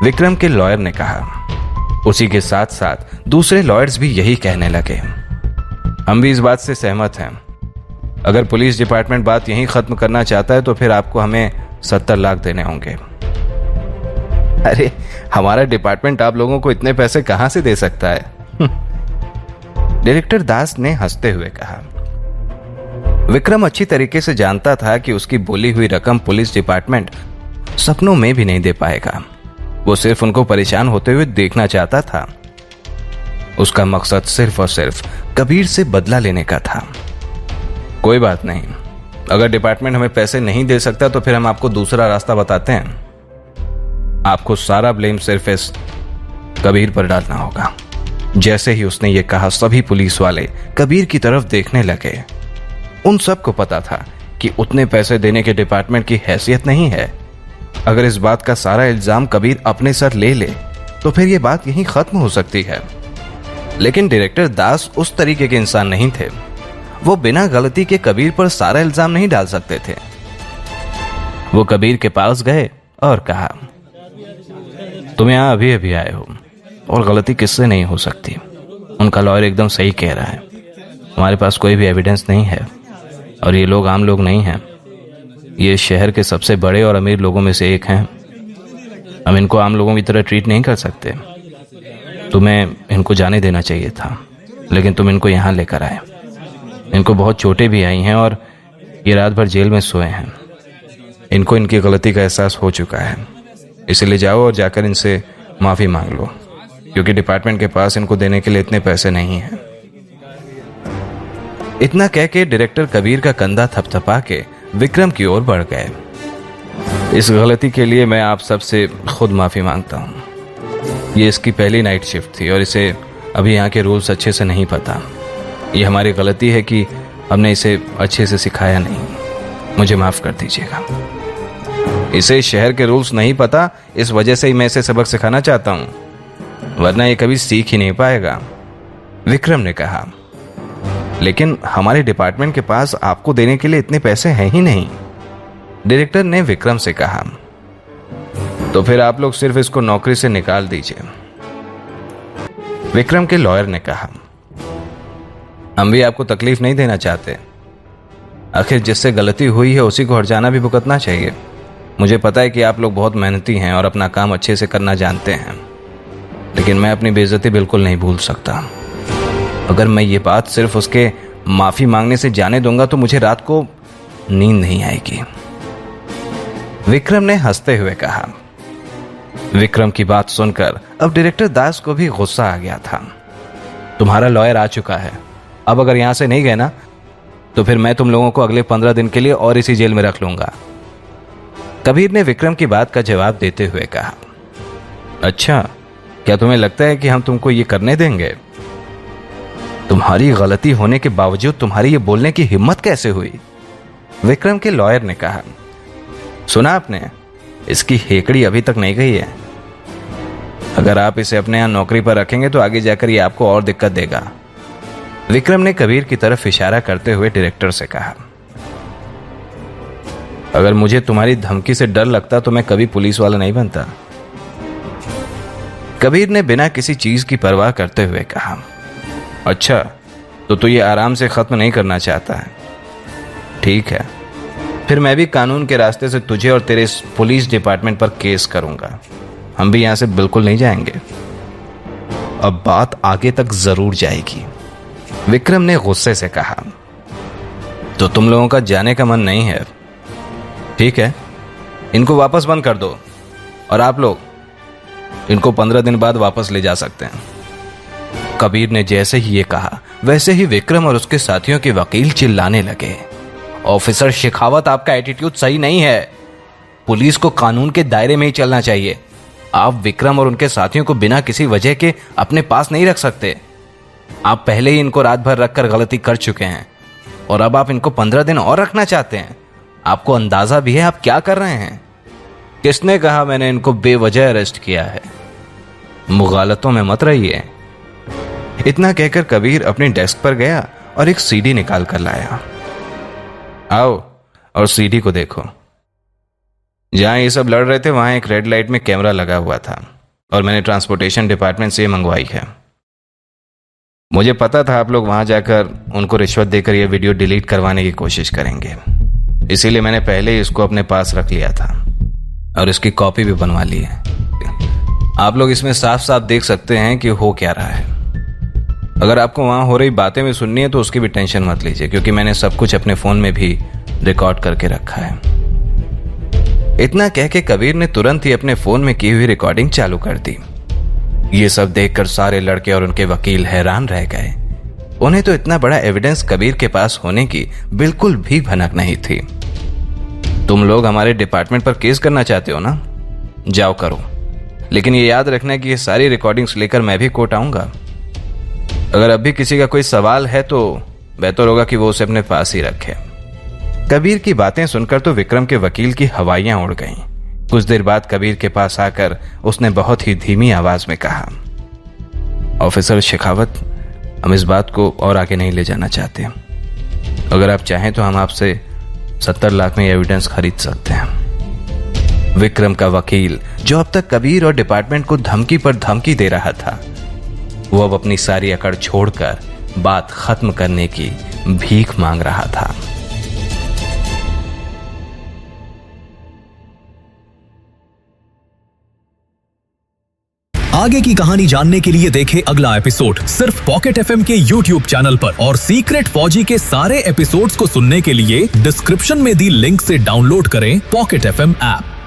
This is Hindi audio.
विक्रम के लॉयर ने कहा। उसी के साथ साथ दूसरे लॉयर्स भी यही कहने लगे। हम भी इस बात से सहमत हैं। अगर पुलिस डिपार्टमेंट बात यहीं खत्म करना चाहता है तो फिर आपको हमें 70 लाख देने होंगे। अरे, हमारा डिपार्टमेंट आप लोगों को इतने पैसे कहां से दे सकता है? डायरेक्टर दास ने हंसते हुए कहा। विक्रम अच्छी तरीके से जानता था कि उसकी बोली हुई रकम पुलिस डिपार्टमेंट सपनों में भी नहीं दे पाएगा। वो सिर्फ उनको परेशान होते हुए देखना चाहता था। उसका मकसद सिर्फ और सिर्फ कबीर से बदला लेने का था। कोई बात नहीं, अगर डिपार्टमेंट हमें पैसे नहीं दे सकता तो फिर हम आपको दूसरा रास्ता बताते हैं। आपको सारा ब्लेम सिर्फ इस कबीर पर डालना होगा। जैसे ही उसने ये कहा, सभी पुलिस वाले कबीर की तरफ देखने लगे। उन सबको पता था कि उतने पैसे देने के डिपार्टमेंट की हैसियत नहीं है। अगर इस बात का सारा इल्जाम कबीर अपने सर ले ले तो फिर यह बात यहीं खत्म हो सकती है। लेकिन डायरेक्टर दास उस तरीके के इंसान नहीं थे। वो बिना गलती के कबीर पर सारा इल्जाम नहीं डाल सकते थे। वो कबीर के पास गए और कहा, तुम यहां अभी अभी आए हो और गलती किससे नहीं हो सकती। उनका लॉयर एकदम सही कह रहा है। हमारे पास कोई भी एविडेंस नहीं है और ये लोग आम लोग नहीं हैं। ये शहर के सबसे बड़े और अमीर लोगों में से एक हैं। हम इनको आम लोगों की तरह ट्रीट नहीं कर सकते। तुम्हें इनको जाने देना चाहिए था, लेकिन तुम इनको यहाँ लेकर आए। इनको बहुत चोटें भी आई हैं और ये रात भर जेल में सोए हैं। इनको इनकी गलती का एहसास हो चुका है, इसलिए जाओ और जाकर इनसे माफ़ी मांग लो, क्योंकि डिपार्टमेंट के पास इनको देने के लिए इतने पैसे नहीं हैं। इतना कह के डायरेक्टर कबीर का कंधा थपथपा के विक्रम की ओर बढ़ गए। इस गलती के लिए मैं आप सबसे खुद माफ़ी मांगता हूँ। ये इसकी पहली नाइट शिफ्ट थी और इसे अभी यहाँ के रूल्स अच्छे से नहीं पता। ये हमारी गलती है कि हमने इसे अच्छे से सिखाया नहीं। मुझे माफ़ कर दीजिएगा। इसे शहर के रूल्स नहीं पता, इस वजह से ही मैं इसे सबक सिखाना चाहता हूँ, वरना ये कभी सीख ही नहीं पाएगा, विक्रम ने कहा। लेकिन हमारे डिपार्टमेंट के पास आपको देने के लिए इतने पैसे हैं ही नहीं, डायरेक्टर ने विक्रम से कहा। तो फिर आप लोग सिर्फ इसको नौकरी से निकाल दीजिए, विक्रम के लॉयर ने कहा। हम भी आपको तकलीफ नहीं देना चाहते। आखिर जिससे गलती हुई है उसी को हर्जाना भी भुगतना चाहिए। मुझे पता है कि आप लोग बहुत मेहनती हैं और अपना काम अच्छे से करना जानते हैं, लेकिन मैं अपनी बेइज्जती बिल्कुल नहीं भूल सकता। अगर मैं ये बात सिर्फ उसके माफी मांगने से जाने दूंगा तो मुझे रात को नींद नहीं आएगी, विक्रम ने हंसते हुए कहा। विक्रम की बात सुनकर अब डायरेक्टर दास को भी गुस्सा आ गया था। तुम्हारा लॉयर आ चुका है, अब अगर यहां से नहीं गए ना तो फिर मैं तुम लोगों को अगले 15 दिन के लिए और इसी जेल में रख लूंगा, कबीर ने विक्रम की बात का जवाब देते हुए कहा। अच्छा, क्या तुम्हें लगता है कि हम तुमको ये करने देंगे? तुम्हारी गलती होने के बावजूद तुम्हारी ये बोलने की हिम्मत कैसे हुई? विक्रम के लॉयर ने कहा। सुना आपने, इसकी हेकड़ी अभी तक नहीं गई है। अगर आप इसे अपने यहां नौकरी पर रखेंगे तो आगे जाकर ये आपको और दिक्कत देगा, विक्रम ने कबीर की तरफ इशारा करते हुए डायरेक्टर से कहा। अगर मुझे तुम्हारी धमकी से डर लगता तो मैं कभी पुलिस वाला नहीं बनता, कबीर ने बिना किसी चीज की परवाह करते हुए कहा। अच्छा, तो ये आराम से खत्म नहीं करना चाहता है? ठीक है, फिर मैं भी कानून के रास्ते से तुझे और तेरे पुलिस डिपार्टमेंट पर केस करूंगा। हम भी यहां से बिल्कुल नहीं जाएंगे। अब बात आगे तक जरूर जाएगी, विक्रम ने गुस्से से कहा। तो तुम लोगों का जाने का मन नहीं है? ठीक है, इनको वापस बंद कर दो और आप लोग इनको 15 दिन बाद वापस ले जा सकते हैं। कबीर ने जैसे ही ये कहा वैसे ही विक्रम और उसके साथियों के वकील चिल्लाने लगे। ऑफिसर शेखावत, आपका एटीट्यूड सही नहीं है। पुलिस को कानून के दायरे में ही चलना चाहिए। आप विक्रम और उनके साथियों को बिना किसी वजह के अपने पास नहीं रख सकते। आप पहले ही इनको रात भर रखकर गलती कर चुके हैं और अब आप इनको 15 दिन और रखना चाहते हैं। आपको अंदाजा भी है आप क्या कर रहे हैं? किसने कहा मैंने इनको बेवजह अरेस्ट किया है? मुगालतों में मत रहिए। इतना कहकर कबीर अपने डेस्क पर गया और एक सीडी निकाल कर लाया। आओ और सीडी को देखो। जहां ये सब लड़ रहे थे वहां एक रेड लाइट में कैमरा लगा हुआ था और मैंने ट्रांसपोर्टेशन डिपार्टमेंट से ये मंगवाई है। मुझे पता था आप लोग वहां जाकर उनको रिश्वत देकर यह वीडियो डिलीट करवाने की कोशिश करेंगे, इसीलिए मैंने पहले ही इसको अपने पास रख लिया था और इसकी कॉपी भी बनवा ली है। आप लोग इसमें साफ साफ देख सकते हैं कि हो क्या रहा है। अगर आपको वहां हो रही बातें भी सुननी है तो उसकी भी टेंशन मत लीजिए, क्योंकि मैंने सब कुछ अपने फोन में भी रिकॉर्ड करके रखा है। इतना कह के कबीर ने तुरंत ही अपने फोन में की हुई रिकॉर्डिंग चालू कर दी। ये सब देखकर सारे लड़के और उनके वकील हैरान रह गए। उन्हें तो इतना बड़ा एविडेंस कबीर के पास होने की बिल्कुल भी भनक नहीं थी। तुम लोग हमारे डिपार्टमेंट पर केस करना चाहते हो ना, जाओ करो, लेकिन ये याद रखना कि ये सारी रिकॉर्डिंग्स लेकर मैं भी कोर्ट आऊंगा। अगर अभी किसी का कोई सवाल है तो बेहतर होगा कि वो उसे अपने पास ही रखे। कबीर की बातें सुनकर तो विक्रम के वकील की हवाइयां उड़ गईं। कुछ देर बाद कबीर के पास आकर उसने बहुत ही धीमी आवाज में कहा, ऑफिसर शेखावत, हम इस बात को और आगे नहीं ले जाना चाहते। अगर आप चाहें तो हम आपसे 70 लाख में एविडेंस खरीद सकते हैं। विक्रम का वकील, जो अब तक कबीर और डिपार्टमेंट को धमकी पर धमकी दे रहा था, वो अब अपनी सारी अकड़ छोड़कर बात खत्म करने की भीख मांग रहा था। आगे की कहानी जानने के लिए देखें अगला एपिसोड सिर्फ पॉकेट एफएम के यूट्यूब चैनल पर, और सीक्रेट फौजी के सारे एपिसोड्स को सुनने के लिए डिस्क्रिप्शन में दी लिंक से डाउनलोड करें पॉकेट एफएम ऐप।